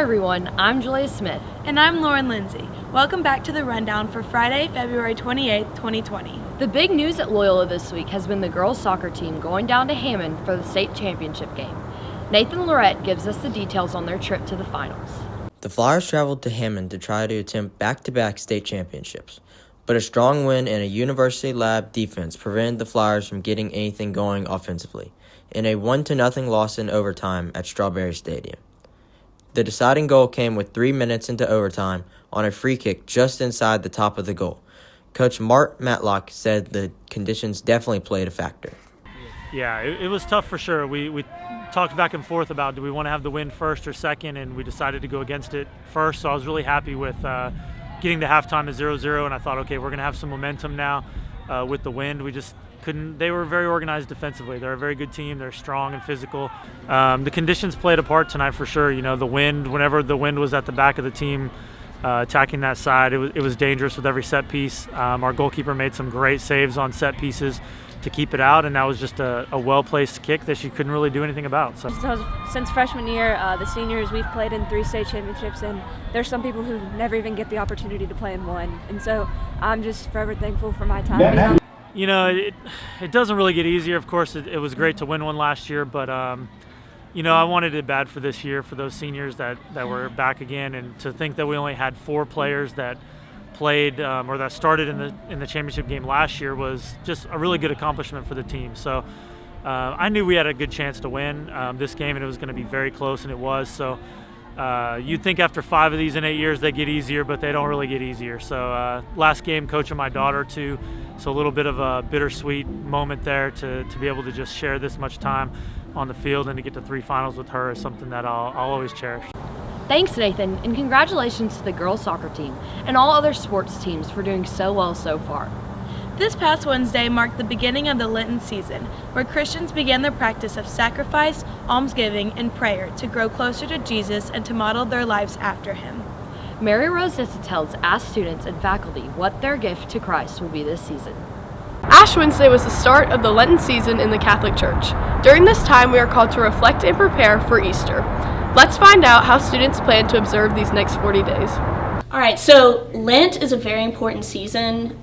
everyone, I'm Julia Smith. And I'm Lauren Lindsay. Welcome back to the Rundown for Friday, February 28th, 2020. The big news at Loyola this week has been the girls' soccer team going down to Hammond for the state championship game. Nathan Lorette gives us the details on their trip to the finals. The Flyers traveled to Hammond to try to attempt back-to-back state championships, but a strong win and a University Lab defense prevented the Flyers from getting anything going offensively in a 1-0 loss in overtime at Strawberry Stadium. The deciding goal came with 3 minutes into overtime on a free kick just inside the top of the goal. Coach Mark Matlock said the conditions definitely played a factor. Yeah, it was tough for sure. We talked back and forth about do we want to have the win first or second, and we decided to go against it first. So I was really happy with getting to halftime at 0-0, and I thought, okay, we're going to have some momentum now with the wind. We just couldn't. They were very organized defensively. They're a very good team. They're strong and physical. The conditions played a part tonight for sure. You know, the wind, whenever the wind was at the back of the team attacking that side, it was dangerous with every set piece. Our goalkeeper made some great saves on set pieces to keep it out, and that was just a well-placed kick that she couldn't really do anything about. So since freshman year, the seniors, we've played in 3 state championships, and there's some people who never even get the opportunity to play in one. And so I'm just forever thankful for my time being on. You know, it doesn't really get easier. Of course, it was great to win one last year, but you know, I wanted it bad for this year for those seniors that were back again, and to think that we only had 4 players that played or that started in the championship game last year was just a really good accomplishment for the team. So I knew we had a good chance to win this game, and it was going to be very close, and it was. So you'd think after 5 of these in 8 years they get easier, but they don't really get easier. So last game coaching my daughter too, so a little bit of a bittersweet moment there to be able to just share this much time on the field and to get to 3 finals with her is something that I'll always cherish. Thanks, Nathan, and congratulations to the girls' soccer team and all other sports teams for doing so well so far. This past Wednesday marked the beginning of the Lenten season, where Christians began the practice of sacrifice, almsgiving, and prayer to grow closer to Jesus and to model their lives after him. Mary Rose Desautels asked students and faculty what their gift to Christ will be this season. Ash Wednesday was the start of the Lenten season in the Catholic Church. During this time, we are called to reflect and prepare for Easter. Let's find out how students plan to observe these next 40 days. All right, so Lent is a very important season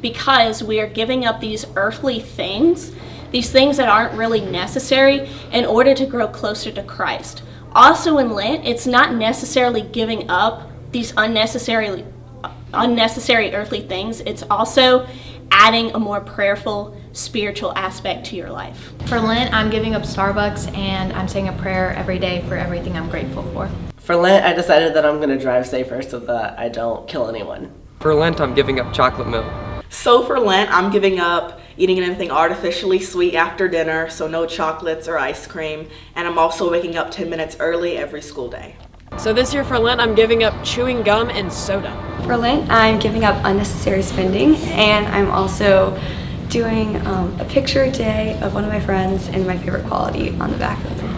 because we are giving up these earthly things, these things that aren't really necessary in order to grow closer to Christ. Also in Lent, it's not necessarily giving up these unnecessary earthly things. It's also adding a more prayerful, spiritual aspect to your life. For Lent, I'm giving up Starbucks and I'm saying a prayer every day for everything I'm grateful for. For Lent, I decided that I'm going to drive safer so that I don't kill anyone. For Lent, I'm giving up chocolate milk. So for Lent, I'm giving up eating anything artificially sweet after dinner, so no chocolates or ice cream, and I'm also waking up 10 minutes early every school day. So this year for Lent, I'm giving up chewing gum and soda. For Lent, I'm giving up unnecessary spending, and I'm also doing a picture a day of one of my friends and my favorite quality on the back of them.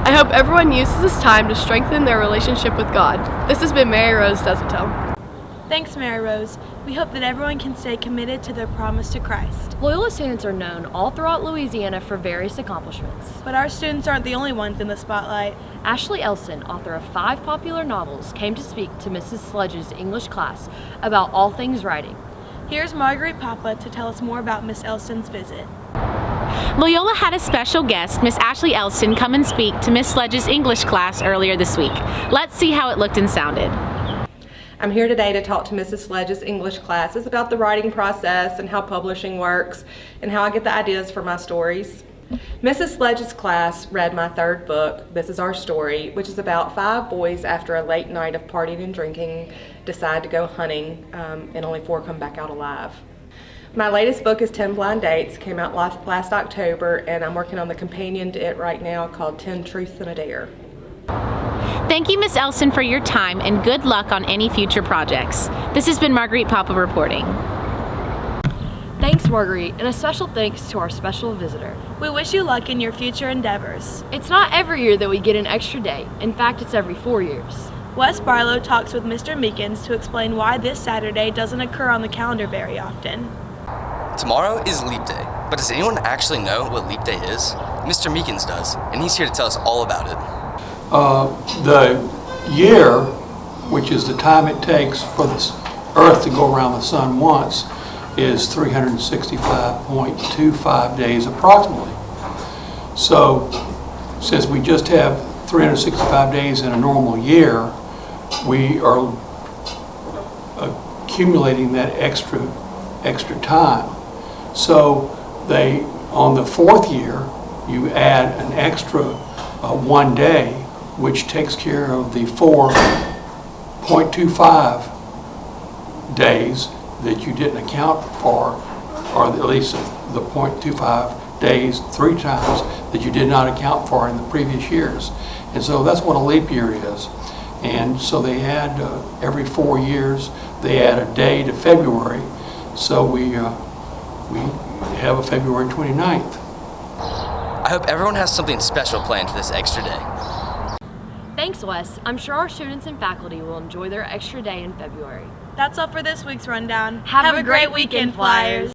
I hope everyone uses this time to strengthen their relationship with God. This has been Mary Rose Desautels. Thanks, Mary Rose. We hope that everyone can stay committed to their promise to Christ. Loyola students are known all throughout Louisiana for various accomplishments. But our students aren't the only ones in the spotlight. Ashley Olsen, author of 5 popular novels, came to speak to Mrs. Sledge's English class about all things writing. Here's Marguerite Papa to tell us more about Miss Olsen's visit. Loyola had a special guest, Miss Ashley Olsen, come and speak to Miss Sledge's English class earlier this week. Let's see how it looked and sounded. I'm here today to talk to Mrs. Sledge's English classes about the writing process and how publishing works and how I get the ideas for my stories. Mrs. Sledge's class read my 3rd book, This Is Our Story, which is about 5 boys after a late night of partying and drinking decide to go hunting and only 4 come back out alive. My latest book is 10 Blind Dates, came out last October, and I'm working on the companion to it right now called 10 Truths and a Dare. Thank you, Miss Olsen, for your time, and good luck on any future projects. This has been Marguerite Papa reporting. Thanks, Marguerite, and a special thanks to our special visitor. We wish you luck in your future endeavors. It's not every year that we get an extra day. In fact, it's every 4 years. Wes Barlow talks with Mr. Meekins to explain why this Saturday doesn't occur on the calendar very often. Tomorrow is Leap Day, but does anyone actually know what Leap Day is? Mr. Meekins does, and he's here to tell us all about it. The year, which is the time it takes for the Earth to go around the sun once, is 365.25 days approximately. So since we just have 365 days in a normal year, we are accumulating that extra time. So on the fourth year, you add an extra 1 day, which takes care of the 4.25 days that you didn't account for, or at least the 0.25 days 3 times that you did not account for in the previous years. And so that's what a leap year is. And so they add, every 4 years, they add a day to February. So we have a February 29th. I hope everyone has something special planned for this extra day. Thanks, Wes. I'm sure our students and faculty will enjoy their extra day in February. That's all for this week's rundown. Have a great weekend, Flyers.